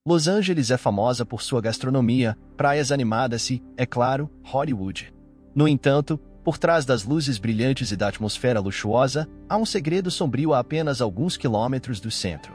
Los Angeles é famosa por sua gastronomia, praias animadas e, é claro, Hollywood. No entanto, por trás das luzes brilhantes e da atmosfera luxuosa, há um segredo sombrio a apenas alguns quilômetros do centro.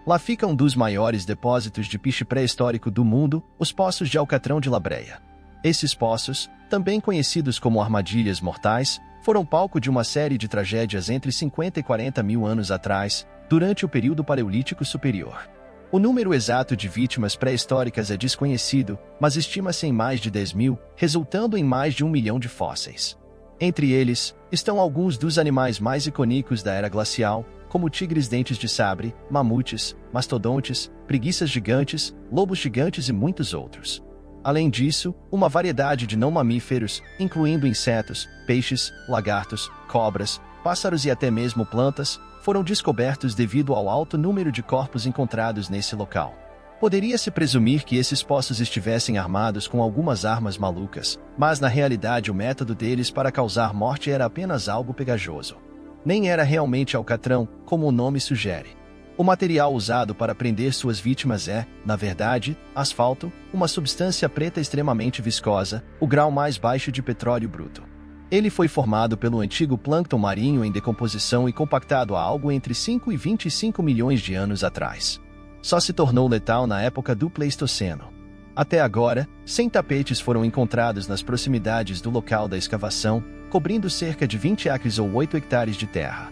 Lá fica um dos maiores depósitos de piche pré-histórico do mundo, os Poços de Alcatrão de La Brea. Esses poços, também conhecidos como armadilhas mortais, foram palco de uma série de tragédias entre 50 e 40 mil anos atrás, durante o período Paleolítico Superior. O número exato de vítimas pré-históricas é desconhecido, mas estima-se em mais de 10 mil, resultando em mais de 1 milhão de fósseis. Entre eles, estão alguns dos animais mais icônicos da era glacial, como tigres dentes de sabre, mamutes, mastodontes, preguiças gigantes, lobos gigantes e muitos outros. Além disso, uma variedade de não-mamíferos, incluindo insetos, peixes, lagartos, cobras, pássaros e até mesmo plantas, foram descobertos devido ao alto número de corpos encontrados nesse local. Poderia-se presumir que esses poços estivessem armados com algumas armas malucas, mas na realidade o método deles para causar morte era apenas algo pegajoso. Nem era realmente alcatrão, como o nome sugere. O material usado para prender suas vítimas é, na verdade, asfalto, uma substância preta extremamente viscosa, o grau mais baixo de petróleo bruto. Ele foi formado pelo antigo plâncton marinho em decomposição e compactado há algo entre 5 e 25 milhões de anos atrás. Só se tornou letal na época do Pleistoceno. Até agora, 100 tapetes foram encontrados nas proximidades do local da escavação, cobrindo cerca de 20 acres ou 8 hectares de terra.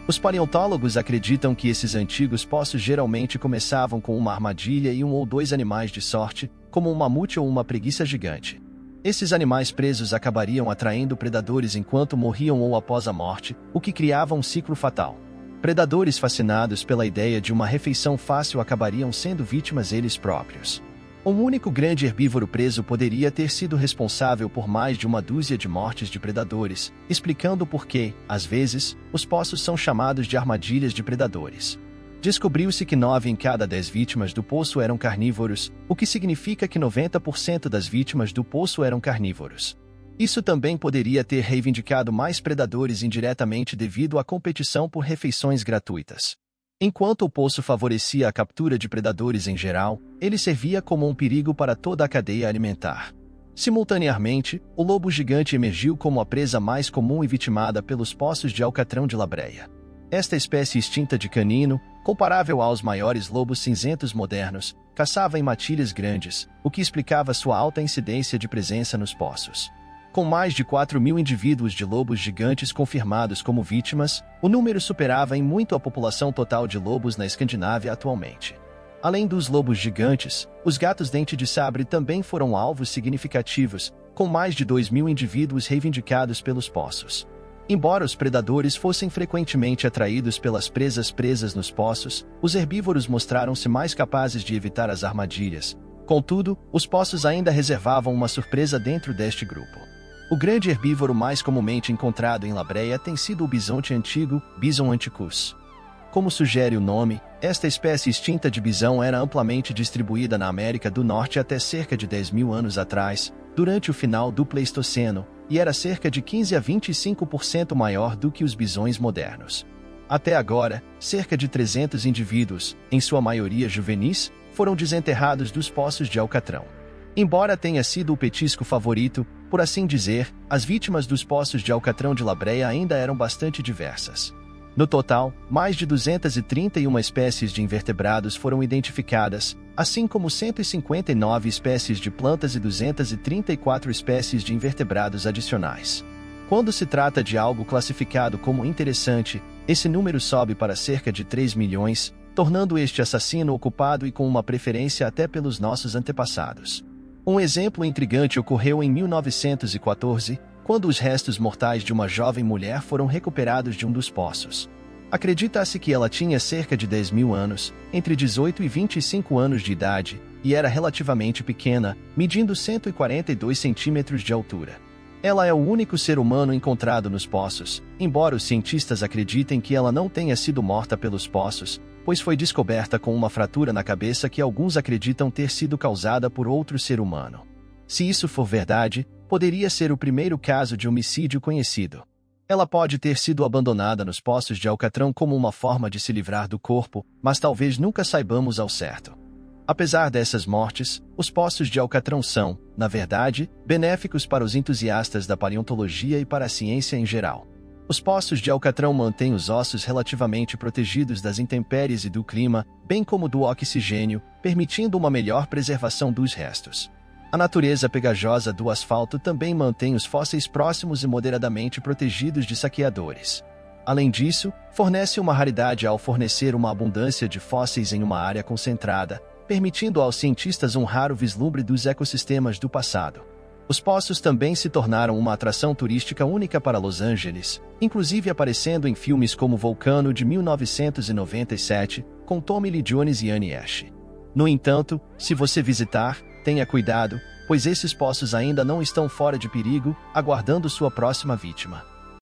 Os paleontólogos acreditam que esses antigos poços geralmente começavam com uma armadilha e um ou dois animais de sorte, como um mamute ou uma preguiça gigante. Esses animais presos acabariam atraindo predadores enquanto morriam ou após a morte, o que criava um ciclo fatal. Predadores fascinados pela ideia de uma refeição fácil acabariam sendo vítimas eles próprios. Um único grande herbívoro preso poderia ter sido responsável por mais de uma dúzia de mortes de predadores, explicando por que, às vezes, os poços são chamados de armadilhas de predadores. Descobriu-se que 9 em cada 10 vítimas do poço eram carnívoros, o que significa que 90% das vítimas do poço eram carnívoros. Isso também poderia ter reivindicado mais predadores indiretamente devido à competição por refeições gratuitas. Enquanto o poço favorecia a captura de predadores em geral, ele servia como um perigo para toda a cadeia alimentar. Simultaneamente, o lobo gigante emergiu como a presa mais comum e vitimada pelos poços de Alcatrão de La Brea. Esta espécie extinta de canino, comparável aos maiores lobos cinzentos modernos, caçava em matilhas grandes, o que explicava sua alta incidência de presença nos poços. Com mais de 4 mil indivíduos de lobos gigantes confirmados como vítimas, o número superava em muito a população total de lobos na Escandinávia atualmente. Além dos lobos gigantes, os gatos dente de sabre também foram alvos significativos, com mais de 2 mil indivíduos reivindicados pelos poços. Embora os predadores fossem frequentemente atraídos pelas presas nos poços, os herbívoros mostraram-se mais capazes de evitar as armadilhas. Contudo, os poços ainda reservavam uma surpresa dentro deste grupo. O grande herbívoro mais comumente encontrado em La Brea tem sido o bisonte antigo, Bison antiquus. Como sugere o nome, esta espécie extinta de bisão era amplamente distribuída na América do Norte até cerca de 10 mil anos atrás, durante o final do Pleistoceno, e era cerca de 15 a 25% maior do que os bisões modernos. Até agora, cerca de 300 indivíduos, em sua maioria juvenis, foram desenterrados dos poços de Alcatrão. Embora tenha sido o petisco favorito, por assim dizer, as vítimas dos poços de Alcatrão de La Brea ainda eram bastante diversas. No total, mais de 231 espécies de invertebrados foram identificadas, assim como 159 espécies de plantas e 234 espécies de invertebrados adicionais. Quando se trata de algo classificado como interessante, esse número sobe para cerca de 3 milhões, tornando este assassino ocupado e com uma preferência até pelos nossos antepassados. Um exemplo intrigante ocorreu em 1914, quando os restos mortais de uma jovem mulher foram recuperados de um dos poços. Acredita-se que ela tinha cerca de 10 mil anos, entre 18 e 25 anos de idade, e era relativamente pequena, medindo 142 centímetros de altura. Ela é o único ser humano encontrado nos poços, embora os cientistas acreditem que ela não tenha sido morta pelos poços, pois foi descoberta com uma fratura na cabeça que alguns acreditam ter sido causada por outro ser humano. Se isso for verdade, poderia ser o primeiro caso de homicídio conhecido. Ela pode ter sido abandonada nos poços de Alcatrão como uma forma de se livrar do corpo, mas talvez nunca saibamos ao certo. Apesar dessas mortes, os poços de Alcatrão são, na verdade, benéficos para os entusiastas da paleontologia e para a ciência em geral. Os poços de Alcatrão mantêm os ossos relativamente protegidos das intempéries e do clima, bem como do oxigênio, permitindo uma melhor preservação dos restos. A natureza pegajosa do asfalto também mantém os fósseis próximos e moderadamente protegidos de saqueadores. Além disso, fornece uma raridade ao fornecer uma abundância de fósseis em uma área concentrada, permitindo aos cientistas um raro vislumbre dos ecossistemas do passado. Os poços também se tornaram uma atração turística única para Los Angeles, inclusive aparecendo em filmes como Vulcano de 1997, com Tommy Lee Jones e Annie Ash. No entanto, se você visitar, tenha cuidado, pois esses poços ainda não estão fora de perigo, aguardando sua próxima vítima.